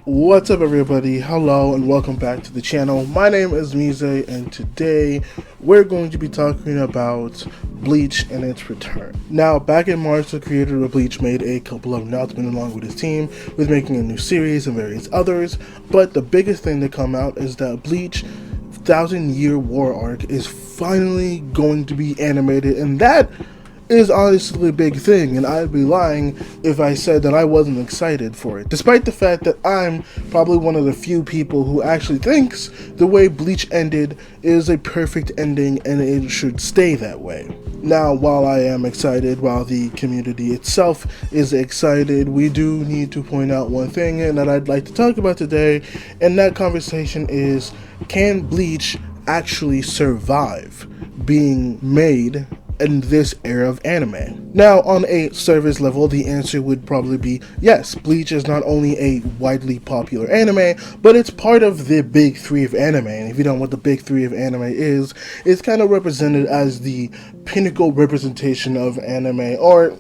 What's up everybody, hello and welcome back to the channel. My name is Mize and today we're going to be talking about Bleach and its return. Now back in March, the creator of Bleach made a couple of announcements along with his team with making a new series and various others, but the biggest thing to come out is that Bleach 1000-Year War Arc is finally going to be animated, and that is honestly a big thing, and I'd be lying if I said that I wasn't excited for it, despite the fact that I'm probably one of the few people who actually thinks the way Bleach ended is a perfect ending and it should stay that way. Now, while I am excited, while the community itself is excited, we do need to point out one thing and that I'd like to talk about today, and that conversation is, can Bleach actually survive being made in this era of anime? Now, on a surface level, the answer would probably be yes. Bleach is not only a widely popular anime, but it's part of the big three of anime. And if you don't know what the big three of anime is, it's kind of represented as the pinnacle representation of anime, or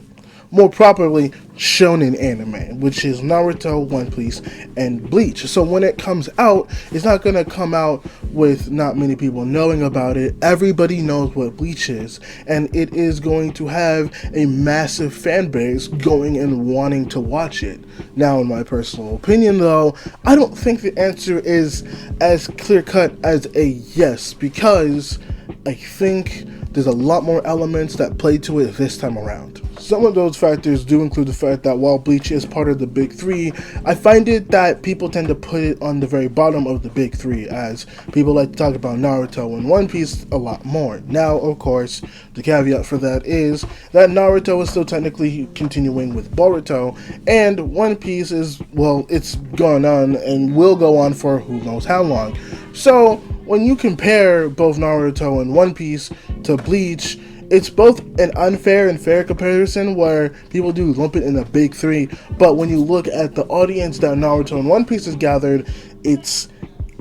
more properly, shonen anime, which is Naruto, One Piece, and Bleach. So when it comes out, it's not going to come out with not many people knowing about it. Everybody knows what Bleach is, and it is going to have a massive fan base going and wanting to watch it. Now, in my personal opinion, though, I don't think the answer is as clear-cut as a yes, because I think there's a lot more elements that play to it this time around. Some of those factors do include the fact that while Bleach is part of the big three, I find it that people tend to put it on the very bottom of the big three, as people like to talk about Naruto and One Piece a lot more. Now, of course, the caveat for that is that Naruto is still technically continuing with Boruto, and One Piece is, well, it's gone on and will go on for who knows how long. So when you compare both Naruto and One Piece to Bleach, it's both an unfair and fair comparison where people do lump it in the big three, but when you look at the audience that Naruto and One Piece has gathered, it's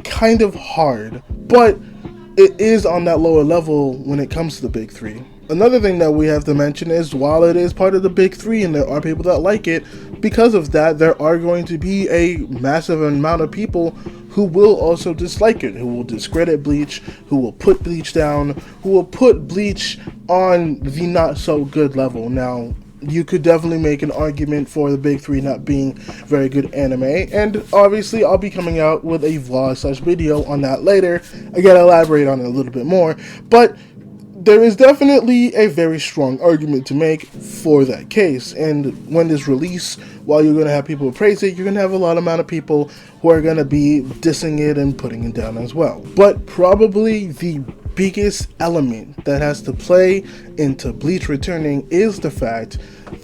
kind of hard, but it is on that lower level when it comes to the big three. Another thing that we have to mention is, while it is part of the big three and there are people that like it, because of that, there are going to be a massive amount of people who will also dislike it, who will discredit Bleach, who will put Bleach down, who will put Bleach on the not so good level. Now, you could definitely make an argument for the big three not being very good anime, and obviously I'll be coming out with a vlog/video on that later. I gotta elaborate on it a little bit more, but there is definitely a very strong argument to make for that case, and when this release, while you're going to have people who praise it, you're going to have a lot amount of people who are going to be dissing it and putting it down as well. But probably the biggest element that has to play into Bleach returning is the fact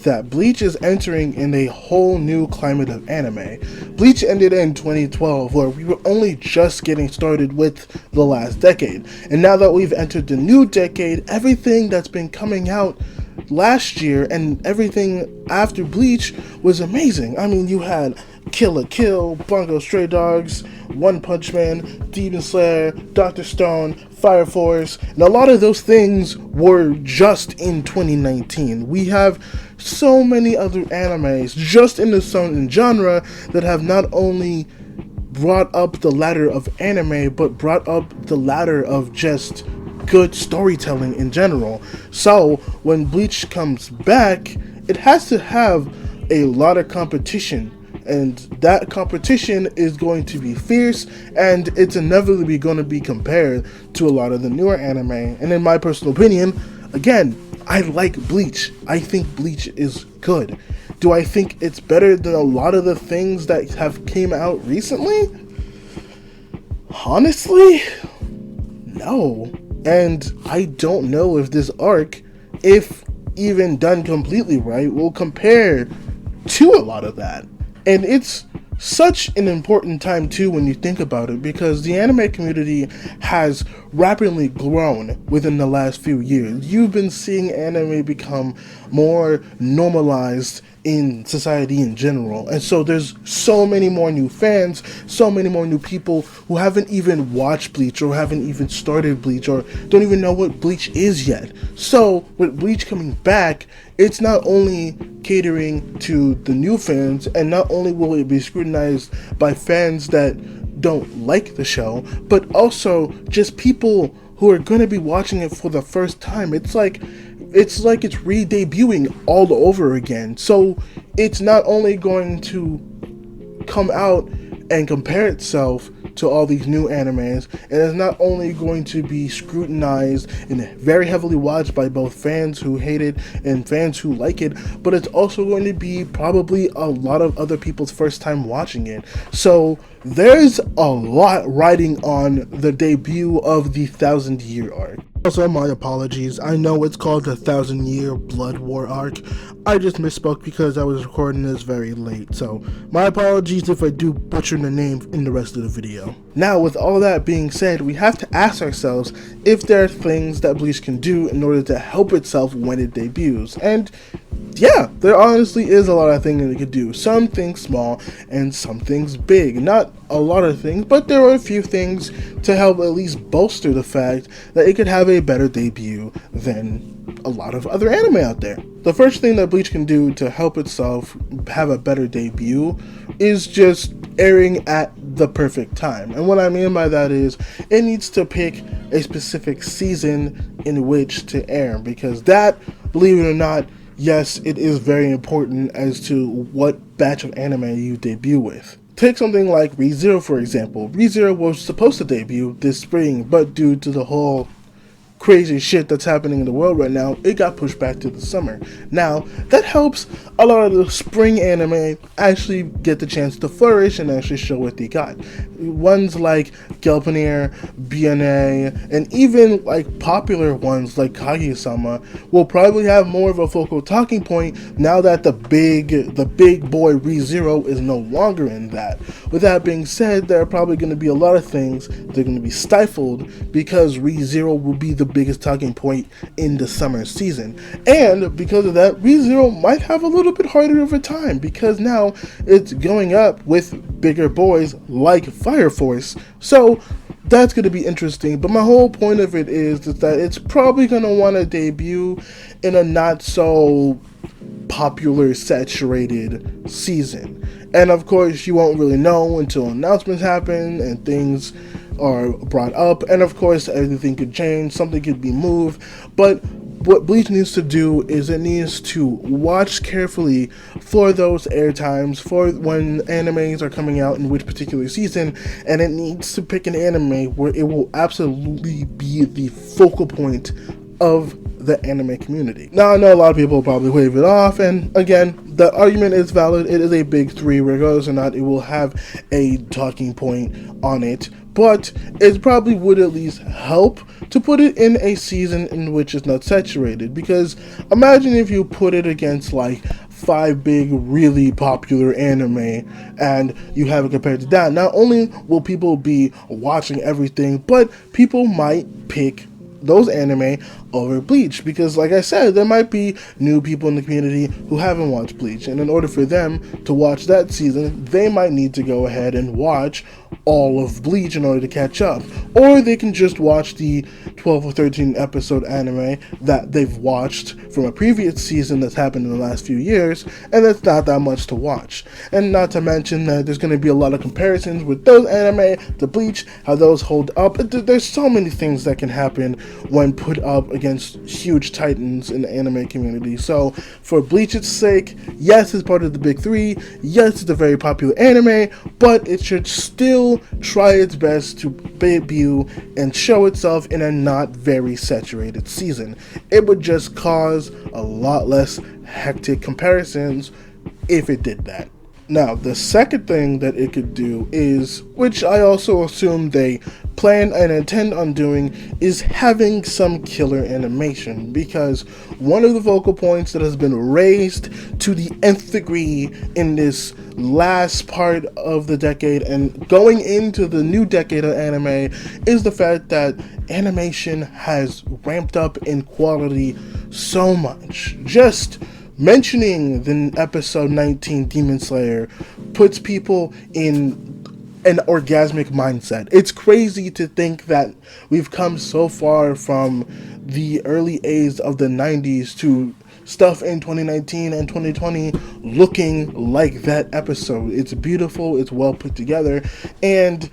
that Bleach is entering in a whole new climate of anime. Bleach ended in 2012, where we were only just getting started with the last decade, and now that we've entered the new decade, everything that's been coming out last year and everything after Bleach was amazing. I mean, you had Kill la Kill, Bungo Stray Dogs, One Punch Man, Demon Slayer, Dr. Stone, Fire Force, and a lot of those things were just in 2019. We have so many other animes just in the shonen genre that have not only brought up the ladder of anime, but brought up the ladder of just good storytelling in general. So when Bleach comes back, it has to have a lot of competition, and that competition is going to be fierce, and it's inevitably going to be compared to a lot of the newer anime. And in my personal opinion, again, I like Bleach. I think Bleach is good. Do I think it's better than a lot of the things that have came out recently? Honestly, no. And I don't know if this arc, if even done completely right, will compare to a lot of that. And it's such an important time too when you think about it, because the anime community has rapidly grown within the last few years. You've been seeing anime become more normalized in society in general, and so there's so many more new fans, so many more new people who haven't even watched Bleach or haven't even started Bleach or don't even know what Bleach is yet. So with Bleach coming back, it's not only catering to the new fans, and not only will it be scrutinized by fans that don't like the show, but also just people who are going to be watching it for the first time. It's like it's re-debuting all over again. So it's not only going to come out and compare itself to all these new animes, and it's not only going to be scrutinized and very heavily watched by both fans who hate it and fans who like it, but it's also going to be probably a lot of other people's first time watching it. So there's a lot riding on the debut of the 1,000-year arc. Also, my apologies. I know it's called the 1,000-year Blood War arc. I just misspoke because I was recording this very late, so my apologies if I do butcher the name in the rest of the video. Now, with all that being said, we have to ask ourselves if there are things that Bleach can do in order to help itself when it debuts. And yeah, there honestly is a lot of things that it could do. Some things small and some things big. Not a lot of things, but there are a few things to help at least bolster the fact that it could have a better debut than a lot of other anime out there. The first thing that Bleach can do to help itself have a better debut is just airing at the perfect time. And what I mean by that is it needs to pick a specific season in which to air, because that, believe it or not, yes, it is very important as to what batch of anime you debut with. Take something like Re:Zero, for example. Re:Zero was supposed to debut this spring, but due to the whole crazy shit that's happening in the world right now, it got pushed back to the summer. Now, that helps a lot of the spring anime actually get the chance to flourish and actually show what they got. Ones like Gelpanier, BNA, and even like popular ones like Kaguya-sama will probably have more of a focal talking point now that the big boy Re:Zero is no longer in that. With that being said, there are probably going to be a lot of things that are going to be stifled because Re:Zero will be the biggest talking point in the summer season. And because of that, Re:Zero might have a little bit harder of a time because now it's going up with bigger boys like Fire Force. So that's going to be interesting. But my whole point of it is that it's probably going to want to debut in a not so popular, saturated season. And of course, you won't really know until announcements happen and things are brought up, and of course everything could change, something could be moved. But what Bleach needs to do is it needs to watch carefully for those air times, for when animes are coming out in which particular season, and it needs to pick an anime where it will absolutely be the focal point of the anime community. Now, I know a lot of people will probably wave it off, and again, the argument is valid. It is a big three, regardless or not it will have a talking point on it, but it probably would at least help to put it in a season in which it's not saturated, because imagine if you put it against like 5 big really popular anime and you have it compared to that. Not only will people be watching everything, but people might pick those anime over Bleach, because like I said, there might be new people in the community who haven't watched Bleach, and in order for them to watch that season, they might need to go ahead and watch all of Bleach in order to catch up, or they can just watch the 12 or 13 episode anime that they've watched from a previous season that's happened in the last few years, and that's not that much to watch. And not to mention that there's going to be a lot of comparisons with those anime to Bleach, how those hold up. There's so many things that can happen when put up against huge titans in the anime community. So for Bleach's sake, yes, it's part of the big three, yes, it's a very popular anime, but it should still try its best to debut and show itself in a not very saturated season. It would just cause a lot less hectic comparisons if it did that. Now, the second thing that it could do is, which I also assume they plan and intend on doing, is having some killer animation, because one of the focal points that has been raised to the nth degree in this last part of the decade and going into the new decade of anime is the fact that animation has ramped up in quality so much. Just mentioning the episode 19 Demon Slayer puts people in an orgasmic mindset. It's crazy to think that we've come so far from the early A's of the 90s to stuff in 2019 and 2020 looking like that episode. It's beautiful, it's well put together, and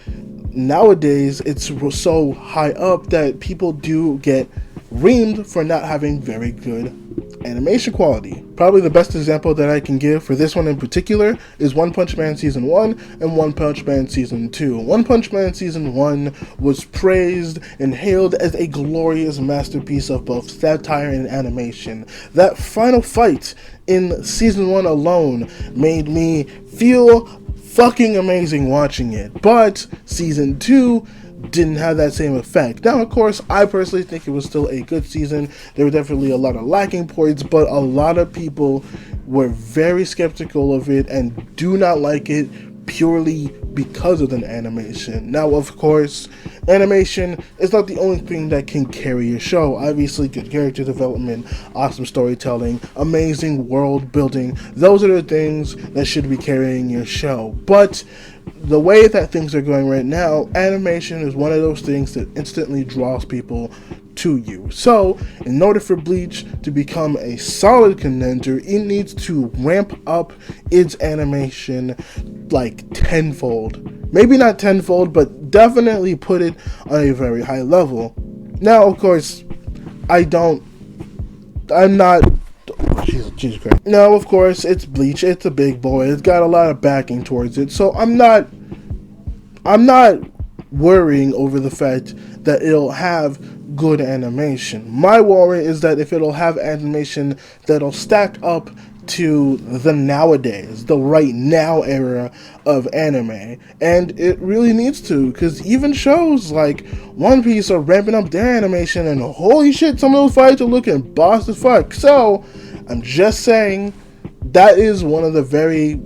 nowadays it's so high up that people do get reamed for not having very good animation quality. Probably the best example that I can give for this one in particular is One Punch Man Season 1 and One Punch Man Season 2. One Punch Man Season 1 was praised and hailed as a glorious masterpiece of both satire and animation. That final fight in Season 1 alone made me feel fucking amazing watching it, but Season 2 didn't have that same effect. Now, of course, I personally think it was still a good season. There were definitely a lot of lacking points, but a lot of people were very skeptical of it and do not like it purely because of the animation. Now, of course, animation is not the only thing that can carry a show. Obviously, good character development, awesome storytelling, amazing world building, those are the things that should be carrying your show. But the way that things are going right now, animation is one of those things that instantly draws people to you. So, in order for Bleach to become a solid contender, it needs to ramp up its animation like tenfold. Maybe not tenfold, but definitely put it on a very high level. Now, of course, I'm not Jesus Christ. Now, of course, it's Bleach. It's a big boy. It's got a lot of backing towards it. So I'm not worrying over the fact that it'll have good animation. My worry is that if it'll have animation that'll stack up to the nowadays, the right now era of anime, and it really needs to, because even shows like One Piece are ramping up their animation, and holy shit, some of those fights are looking boss as fuck. So I'm just saying that is one of the very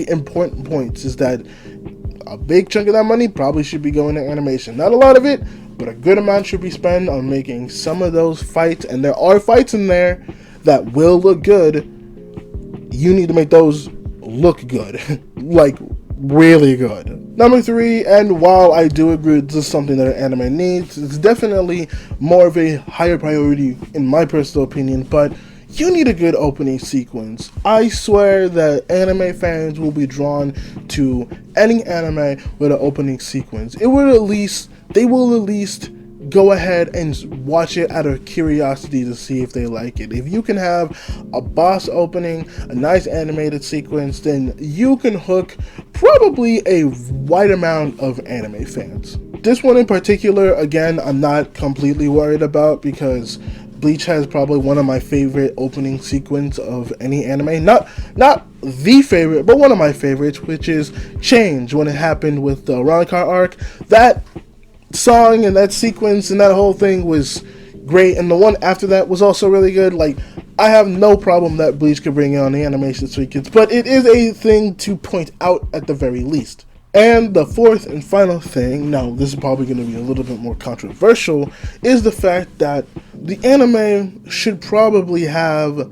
important points, is that a big chunk of that money probably should be going to animation. Not a lot of it, but a good amount should be spent on making some of those fights, and there are fights in there that will look good. You need to make those look good. Like, really good. Number 3, and while I do agree this is something that an anime needs, it's definitely more of a higher priority in my personal opinion, but you need a good opening sequence. I swear that anime fans will be drawn to any anime with an opening sequence. They will at least go ahead and watch it out of curiosity to see if they like it. If you can have a boss opening, a nice animated sequence, then you can hook probably a wide amount of anime fans. This one in particular, again, I'm not completely worried about, because Bleach has probably one of my favorite opening sequence of any anime. Not the favorite, but one of my favorites, which is Change, when it happened with the Roncar arc. That song and that sequence and that whole thing was great, and the one after that was also really good. Like, I have no problem that Bleach could bring on the animation sequence, but it is a thing to point out at the very least. And the fourth and final thing, now this is probably going to be a little bit more controversial, is the fact that the anime should probably have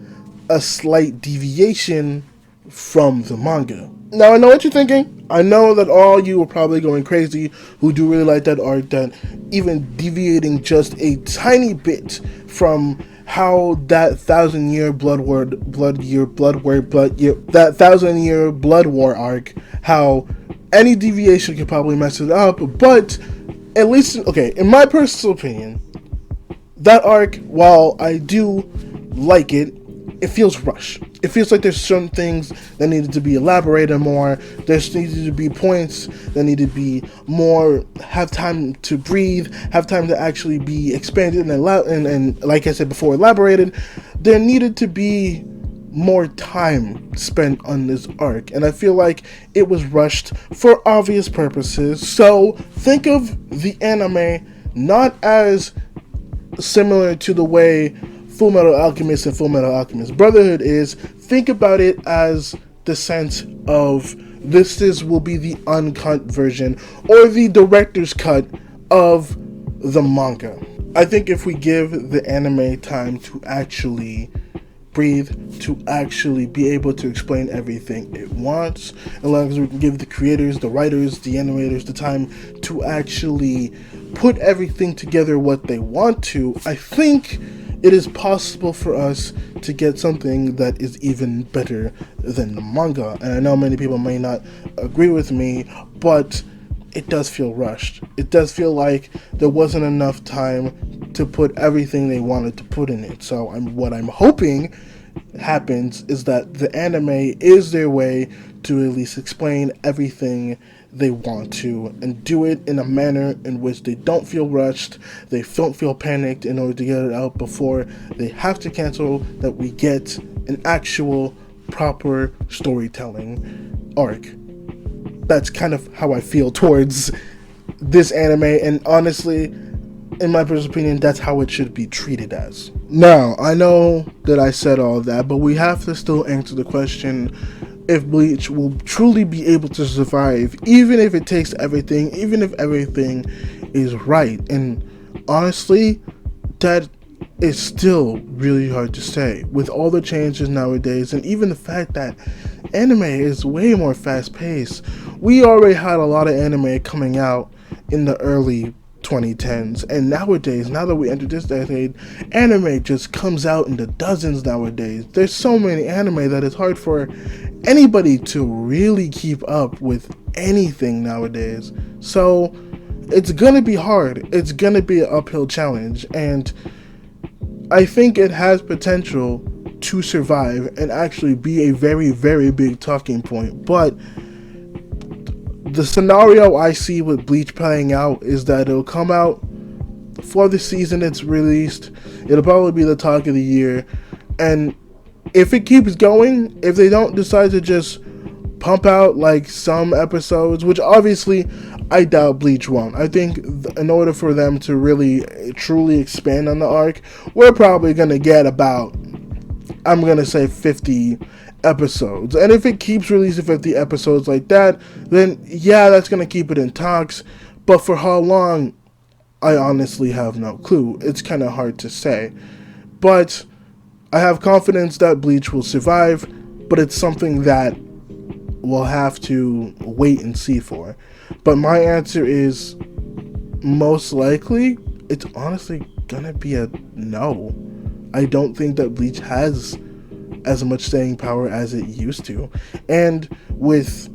a slight deviation from the manga. Now, I know what you're thinking. I know that all you are probably going crazy who do really like that art, that even deviating just a tiny bit from how that 1,000-year blood war arc, how any deviation could probably mess it up. But at least, okay, in my personal opinion, that arc, while I do like it, it feels rushed. It feels like there's certain things that needed to be elaborated more. There's needed to be points that need to be more, have time to breathe, have time to actually be expanded and like I said before, elaborated. There needed to be more time spent on this arc, and I feel like it was rushed for obvious purposes. So think of the anime not as similar to the way Fullmetal Alchemist and Fullmetal Alchemist Brotherhood is. Think about it as the sense of this will be the uncut version or the director's cut of the manga. I think if we give the anime time to actually breathe, to actually be able to explain everything it wants, as long as we can give the creators, the writers, the animators the time to actually put everything together what they want to, I think it is possible for us to get something that is even better than the manga. And I know many people may not agree with me, but it does feel rushed. It does feel like there wasn't enough time to put everything they wanted to put in it. So what I'm hoping happens is that the anime is their way to at least explain everything they want to, and do it in a manner in which they don't feel rushed, they don't feel panicked in order to get it out before they have to cancel, that we get an actual proper storytelling arc. That's kind of how I feel towards this anime, and honestly, in my personal opinion, that's how it should be treated as. Now, I know that I said all that, but we have to still answer the question if Bleach will truly be able to survive, even if it takes everything, even if everything is right. And honestly, that is still really hard to say. With all the changes nowadays, and even the fact that anime is way more fast-paced. We already had a lot of anime coming out in the early 2010s, and nowadays, now that we enter this decade, anime just comes out in the dozens nowadays. There's so many anime that it's hard for anybody to really keep up with anything nowadays. So it's gonna be hard. It's gonna be an uphill challenge, and I think it has potential to survive and actually be a very, very big talking point. But the scenario I see with Bleach playing out is that it'll come out for the season it's released. It'll probably be the talk of the year. And if it keeps going, if they don't decide to just pump out like some episodes, which obviously I doubt Bleach won't. I think in order for them to really truly expand on the arc, we're probably going to get about, I'm going to say 50 episodes. And if it keeps releasing 50 episodes like that, then yeah, that's going to keep it in talks. But for how long, I honestly have no clue. It's kind of hard to say. But I have confidence that Bleach will survive, but it's something that we'll have to wait and see for. But my answer is most likely, it's honestly gonna be a no. I don't think that Bleach has as much staying power as it used to. And with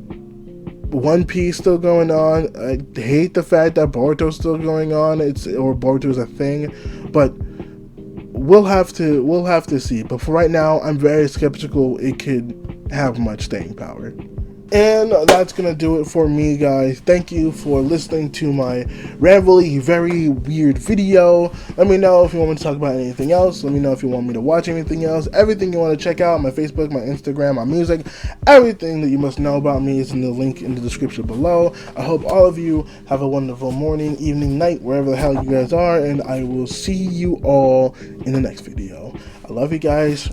One Piece still going on, I hate the fact that Boruto's still going on. Boruto's a thing, but we'll have to see. But for right now, I'm very skeptical it could have much staying power. And that's going to do it for me, guys. Thank you for listening to my rambly, very weird video. Let me know if you want me to talk about anything else. Let me know if you want me to watch anything else. Everything you want to check out, my Facebook, my Instagram, my music, everything that you must know about me is in the link in the description below. I hope all of you have a wonderful morning, evening, night, wherever the hell you guys are. And I will see you all in the next video. I love you guys.